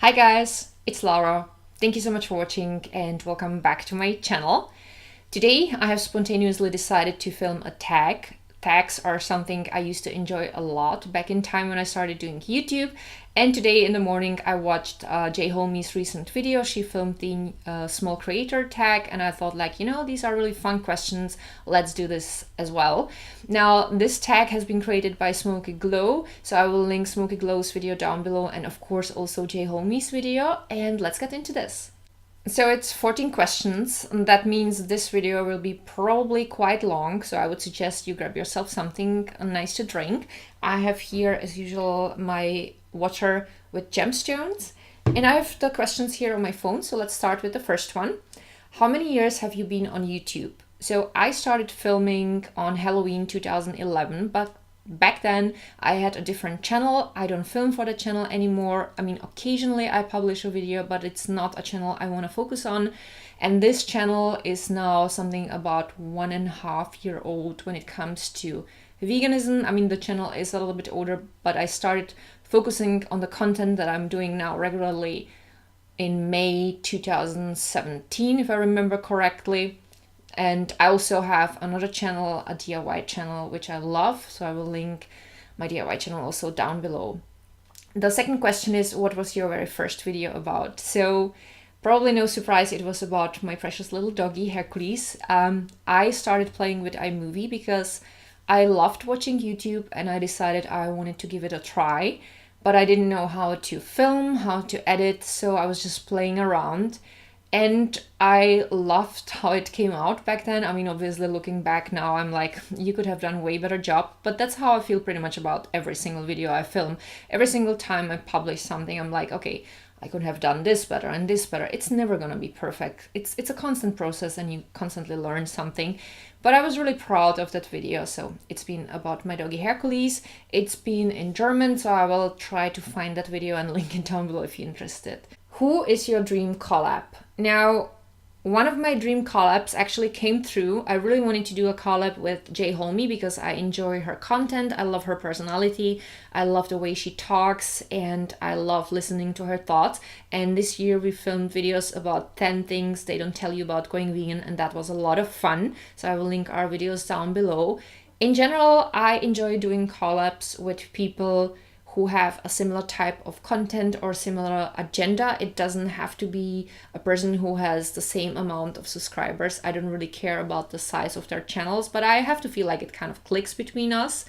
Hi guys, it's Lara. Thank you so much for watching and welcome back to my channel. Today I have spontaneously decided to film a tag. Tags are something I used to enjoy a lot back in time when I started doing YouTube, and today in the morning I watched Jay Holmie's recent video. She filmed the small creator tag and I thought these are really fun questions, let's do this as well. Now this tag has been created by Smoky Glow, so I will link Smoky Glow's video down below and of course also Jay Holmie's video, and let's get into this. So it's 14 questions, and that means this video will be probably quite long, so I would suggest you grab yourself something nice to drink. I have here, as usual, my water with gemstones, and I have the questions here on my phone, so let's start with the first one. How many years have you been on YouTube? So I started filming on Halloween 2011, but back then I had a different channel. I don't film for the channel anymore. I mean, occasionally I publish a video, but it's not a channel I want to focus on. And this channel is now something about 1.5 years old when it comes to veganism. I mean, the channel is a little bit older, but I started focusing on the content that I'm doing now regularly in May 2017, if I remember correctly. And I also have another channel, a DIY channel, which I love. So I will link my DIY channel also down below. The second question is, what was your very first video about? So probably no surprise, it was about my precious little doggy, Hercules. I started playing with iMovie because I loved watching YouTube and I decided I wanted to give it a try. But I didn't know how to film, how to edit, so I was just playing around. And I loved how it came out back then. I mean, obviously looking back now, I'm like, you could have done a way better job. But that's how I feel pretty much about every single video I film. Every single time I publish something, I'm like, okay, I could have done this better and this better. It's never gonna be perfect. It's a constant process and you constantly learn something. But I was really proud of that video. So it's been about my doggy Hercules. It's been in German, so I will try to find that video and link it down below if you're interested. Who is your dream collab? Now, one of my dream collabs actually came through. I really wanted to do a collab with Jay Holmie because I enjoy her content. I love her personality. I love the way she talks and I love listening to her thoughts. And this year we filmed videos about 10 things they don't tell you about going vegan, and that was a lot of fun. So I will link our videos down below. In general, I enjoy doing collabs with people who have a similar type of content or similar agenda. It doesn't have to be a person who has the same amount of subscribers. I don't really care about the size of their channels, but I have to feel like it kind of clicks between us.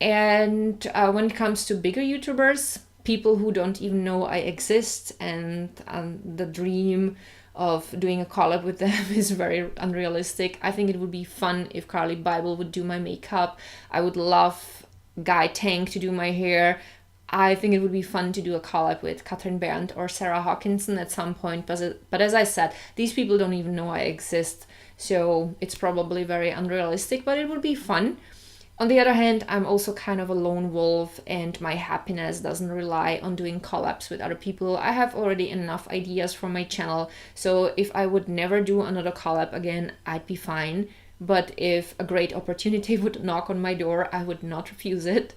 And when it comes to bigger YouTubers, people who don't even know I exist, and the dream of doing a collab with them is very unrealistic. I think it would be fun if Carly Bible would do my makeup. I would love Guy Tank to do my hair. I think it would be fun to do a collab with Catherine Berndt or Sarah Hawkinson at some point, but as I said, these people don't even know I exist, so it's probably very unrealistic, but it would be fun. On the other hand, I'm also kind of a lone wolf and my happiness doesn't rely on doing collabs with other people. I have already enough ideas for my channel, so if I would never do another collab again, I'd be fine. But if a great opportunity would knock on my door, I would not refuse it.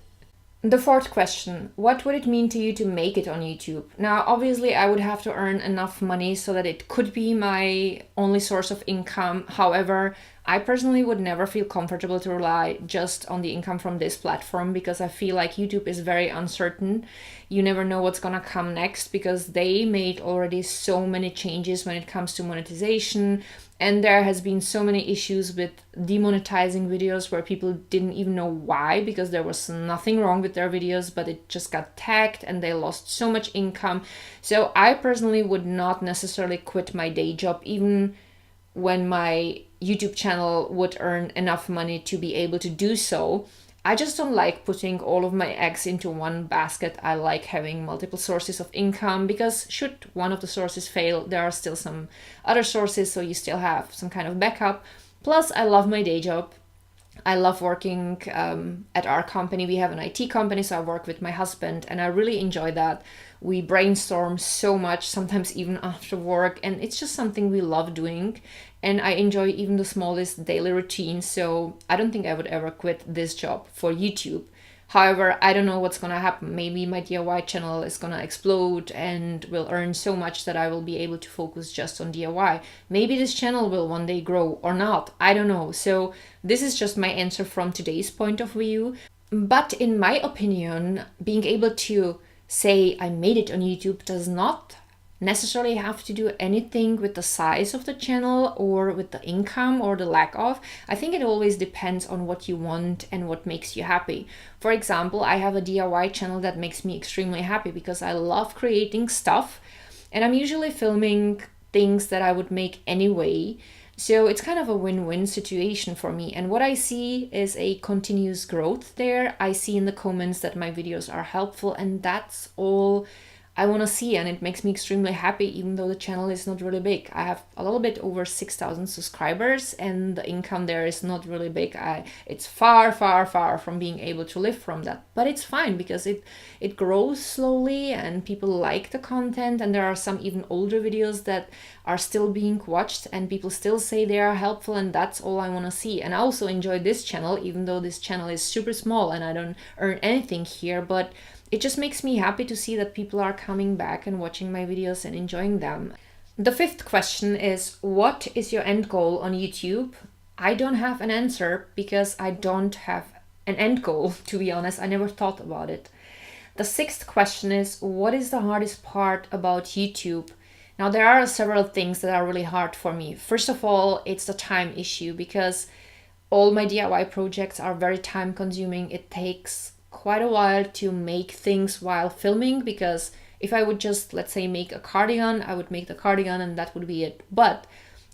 The fourth question, what would it mean to you to make it on YouTube? Now, obviously, I would have to earn enough money so that it could be my only source of income. However, I personally would never feel comfortable to rely just on the income from this platform because I feel like YouTube is very uncertain. You never know what's gonna come next because they made already so many changes when it comes to monetization. And there has been so many issues with demonetizing videos where people didn't even know why, because there was nothing wrong with their videos, but it just got tagged and they lost so much income. So I personally would not necessarily quit my day job, even when my YouTube channel would earn enough money to be able to do so. I just don't like putting all of my eggs into one basket. I like having multiple sources of income because should one of the sources fail, there are still some other sources, so you still have some kind of backup. Plus, I love my day job. I love working at our company. We have an IT company, so I work with my husband and I really enjoy that. We brainstorm so much, sometimes even after work, and it's just something we love doing. And I enjoy even the smallest daily routine, so I don't think I would ever quit this job for YouTube. However, I don't know what's gonna happen. Maybe my DIY channel is gonna explode and will earn so much that I will be able to focus just on DIY. Maybe this channel will one day grow or not. I don't know. So this is just my answer from today's point of view. But in my opinion, being able to say I made it on YouTube does not necessarily have to do anything with the size of the channel or with the income or the lack of. I think it always depends on what you want and what makes you happy. For example, I have a DIY channel that makes me extremely happy because I love creating stuff, and I'm usually filming things that I would make anyway. So it's kind of a win-win situation for me. And what I see is a continuous growth there. I see in the comments that my videos are helpful, and that's all I want to see, and it makes me extremely happy even though the channel is not really big. I have a little bit over 6,000 subscribers and the income there is not really big. It's far from being able to live from that, but it's fine because it grows slowly and people like the content, and there are some even older videos that are still being watched and people still say they are helpful, and that's all I want to see. And I also enjoy this channel even though this channel is super small and I don't earn anything here, but it just makes me happy to see that people are coming back and watching my videos and enjoying them. The fifth question is, what is your end goal on YouTube? I don't have an answer because I don't have an end goal, to be honest. I never thought about it. The sixth question is, what is the hardest part about YouTube? Now, there are several things that are really hard for me. First of all, it's the time issue because all my DIY projects are very time consuming. It takes quite a while to make things while filming, because if I would just, let's say, make a cardigan, I would make the cardigan and that would be it. But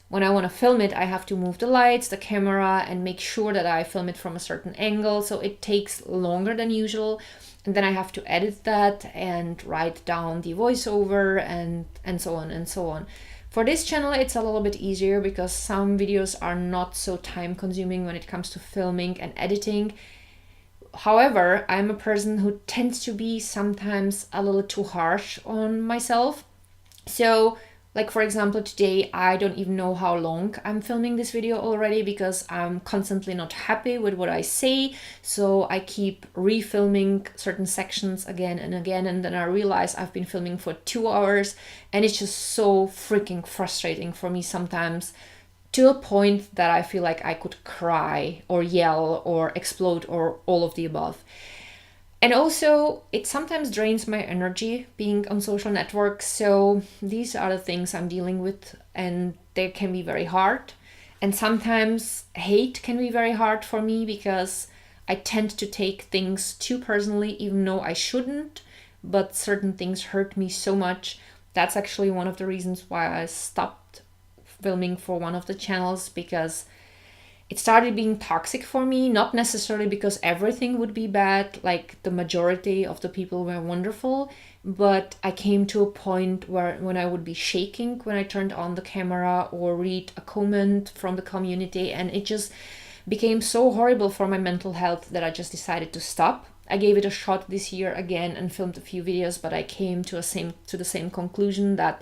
when I want to film it, I have to move the lights, the camera, and make sure that I film it from a certain angle. So it takes longer than usual. And then I have to edit that and write down the voiceover and so on and so on. For this channel, it's a little bit easier because some videos are not so time consuming when it comes to filming and editing. However, I'm a person who tends to be sometimes a little too harsh on myself. So, like for example, today I don't even know how long I'm filming this video already because I'm constantly not happy with what I say. So I keep refilming certain sections again and again, and then I realize I've been filming for 2 hours, and it's just so freaking frustrating for me sometimes, to a point that I feel like I could cry or yell or explode or all of the above. And also, it sometimes drains my energy being on social networks. So these are the things I'm dealing with, and they can be very hard. And sometimes hate can be very hard for me because I tend to take things too personally, even though I shouldn't. But certain things hurt me so much. That's actually one of the reasons why I stopped filming for one of the channels, because it started being toxic for me, not necessarily because everything would be bad, like the majority of the people were wonderful, but I came to a point where when I would be shaking when I turned on the camera or read a comment from the community, and it just became so horrible for my mental health that I just decided to stop. I gave it a shot this year again and filmed a few videos, but I came to the same conclusion that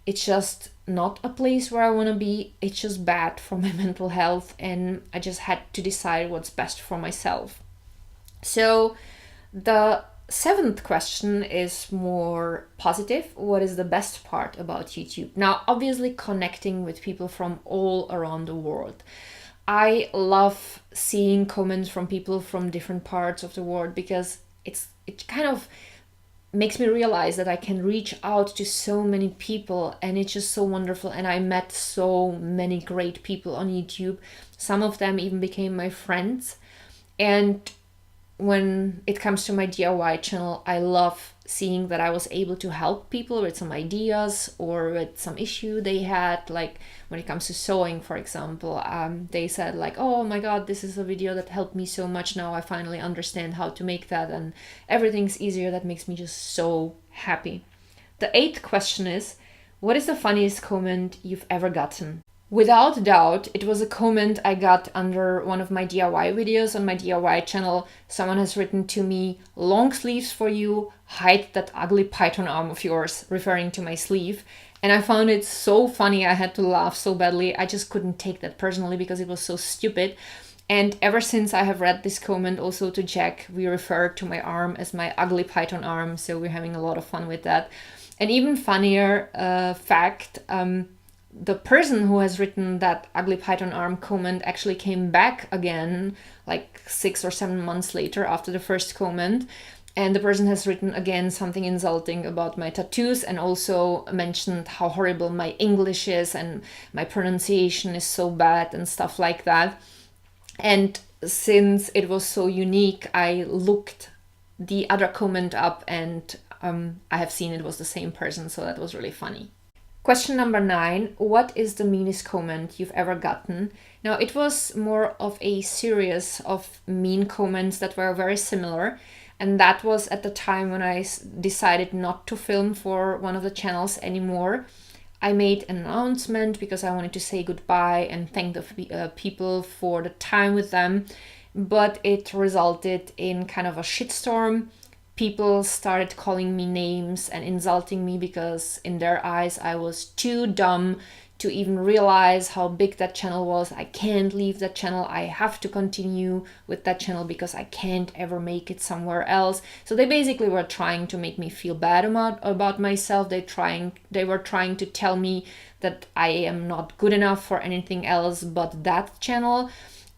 it's just not a place where I want to be. It's just bad for my mental health, and I just had to decide what's best for myself. So the seventh question is more positive. What is the best part about YouTube? Now, obviously connecting with people from all around the world. I love seeing comments from people from different parts of the world because it kind of makes me realize that I can reach out to so many people, and it's just so wonderful. And I met so many great people on YouTube. Some of them even became my friends. And when it comes to my DIY channel, I love seeing that I was able to help people with some ideas or with some issue they had. Like when it comes to sewing, for example, they said like, oh my god, this is a video that helped me so much. Now I finally understand how to make that, and everything's easier. That makes me just so happy. The eighth question is, what is the funniest comment you've ever gotten? Without doubt, it was a comment I got under one of my DIY videos on my DIY channel. Someone has written to me, "Long sleeves for you, hide that ugly python arm of yours," referring to my sleeve. And I found it so funny. I had to laugh so badly. I just couldn't take that personally because it was so stupid. And ever since I have read this comment also to Jack, we refer to my arm as my ugly python arm. So we're having a lot of fun with that. And even funnier fact, the person who has written that ugly python arm comment actually came back again like 6 or 7 months later after the first comment. And the person has written again something insulting about my tattoos and also mentioned how horrible my English is and my pronunciation is so bad and stuff like that. And since it was so unique, I looked the other comment up and I have seen it was the same person, so that was really funny. Question number 9. What is the meanest comment you've ever gotten? Now, it was more of a series of mean comments that were very similar. And that was at the time when I decided not to film for one of the channels anymore. I made an announcement because I wanted to say goodbye and thank the people for the time with them. But it resulted in kind of a shitstorm. People started calling me names and insulting me because in their eyes I was too dumb to even realize how big that channel was. I can't leave that channel. I have to continue with that channel because I can't ever make it somewhere else. So they basically were trying to make me feel bad about myself. They were trying to tell me that I am not good enough for anything else but that channel.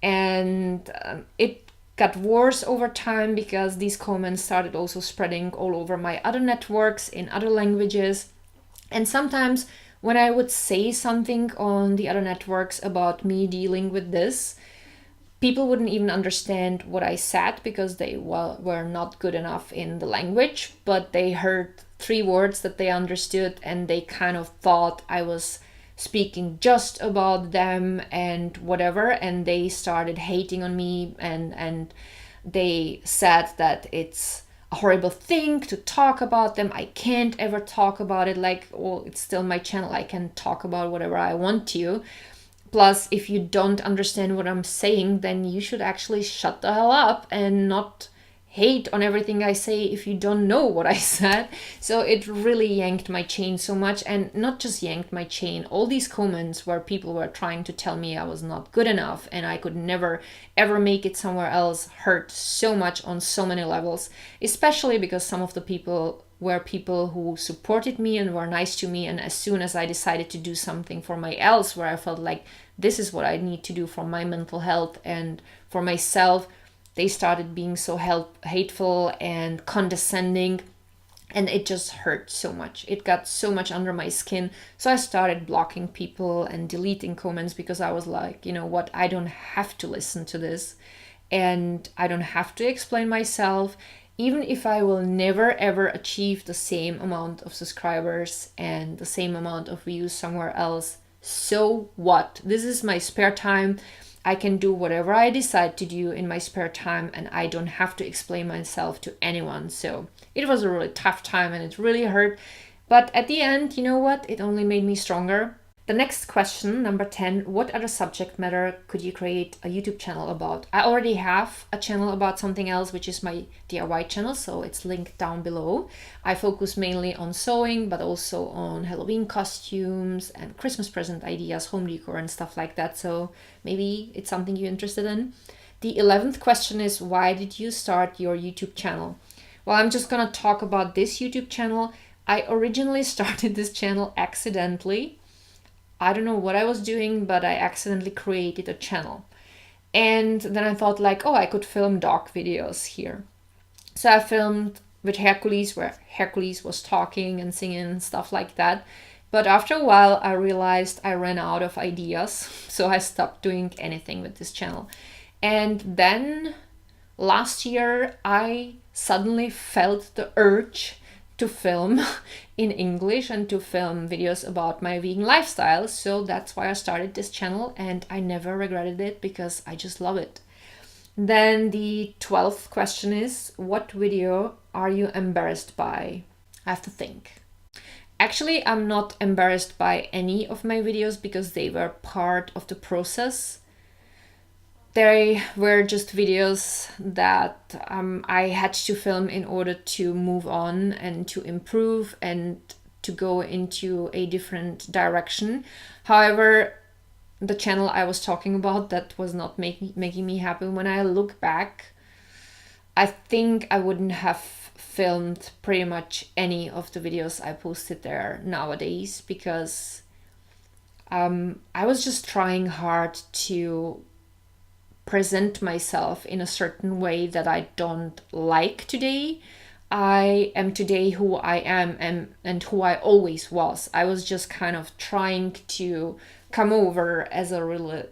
And it got worse over time because these comments started also spreading all over my other networks in other languages. And sometimes when I would say something on the other networks about me dealing with this, people wouldn't even understand what I said because they were not good enough in the language, but they heard 3 words that they understood and they kind of thought I was speaking just about them and whatever, and they started hating on me and they said that it's a horrible thing to talk about them. I can't ever talk about it. Like, well, it's still my channel. I can talk about whatever I want to. Plus, if you don't understand what I'm saying, then you should actually shut the hell up and not hate on everything I say if you don't know what I said. So it really yanked my chain so much, and not just yanked my chain, all these comments where people were trying to tell me I was not good enough and I could never ever make it somewhere else hurt so much on so many levels, especially because some of the people were people who supported me and were nice to me, and as soon as I decided to do something for my else where I felt like this is what I need to do for my mental health and for myself, they started being so hateful and condescending, and it just hurt so much. It got so much under my skin. So I started blocking people and deleting comments because I was like, you know what, I don't have to listen to this and I don't have to explain myself. Even if I will never ever achieve the same amount of subscribers and the same amount of views somewhere else, so what? This is my spare time. I can do whatever I decide to do in my spare time and I don't have to explain myself to anyone. So it was a really tough time and it really hurt. But at the end, you know what? It only made me stronger. The next question, number 10, what other subject matter could you create a YouTube channel about? I already have a channel about something else, which is my DIY channel, so it's linked down below. I focus mainly on sewing, but also on Halloween costumes and Christmas present ideas, home decor and stuff like that, so maybe it's something you're interested in. The 11th question is, why did you start your YouTube channel? Well, I'm just gonna talk about this YouTube channel. I originally started this channel accidentally. I don't know what I was doing, but I accidentally created a channel. And then I thought like, oh, I could film dog videos here. So I filmed with Hercules, where Hercules was talking and singing and stuff like that. But after a while, I realized I ran out of ideas. So I stopped doing anything with this channel. And then last year, I suddenly felt the urge to film in English and to film videos about my vegan lifestyle. So that's why I started this channel and I never regretted it because I just love it. Then the 12th question is, what video are you embarrassed by? I have to think. Actually, I'm not embarrassed by any of my videos because they were part of the process. They were just videos that I had to film in order to move on and to improve and to go into a different direction. However, the channel I was talking about that was not making me happy. When I look back, I think I wouldn't have filmed pretty much any of the videos I posted there nowadays, because I was just trying hard to present myself in a certain way that I don't like today. I am today who I am, and who I always was. I was just kind of trying to come over as a really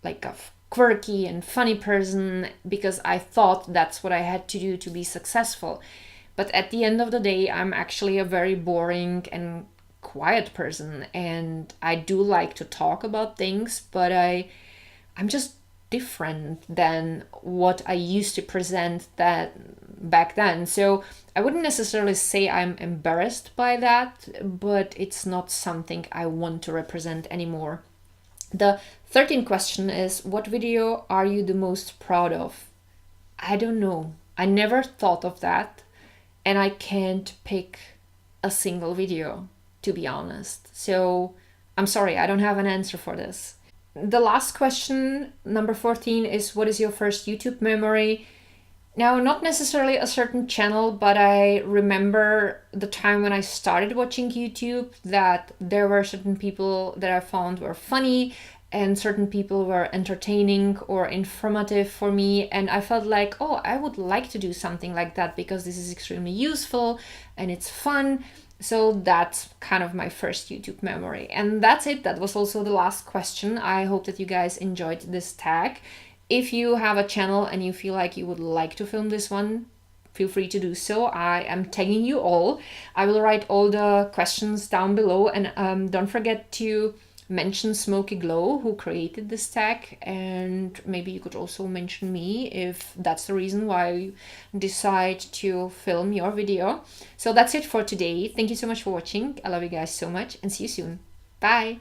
like a quirky and funny person, because I thought that's what I had to do to be successful. But at the end of the day, I'm actually a very boring and quiet person, and I do like to talk about things, but I'm just different than what I used to present that back then. So I wouldn't necessarily say I'm embarrassed by that, but it's not something I want to represent anymore. The 13th question is, what video are you the most proud of? I don't know. I never thought of that, and I can't pick a single video, to be honest. So I'm sorry, I don't have an answer for this. The last question, number 14, is what is your first YouTube memory? Now, not necessarily a certain channel, but I remember the time when I started watching YouTube, that there were certain people that I found were funny, and certain people were entertaining or informative for me, and I felt like, oh, I would like to do something like that, because this is extremely useful and it's fun. So that's kind of my first YouTube memory. And that's it. That was also the last question. I hope that you guys enjoyed this tag. If you have a channel and you feel like you would like to film this one, feel free to do so. I am tagging you all. I will write all the questions down below, and don't forget to mention Smoky Glow, who created this tag, and maybe you could also mention me if that's the reason why you decide to film your video. So that's it for today. Thank you so much for watching. I love you guys so much, and see you soon. Bye!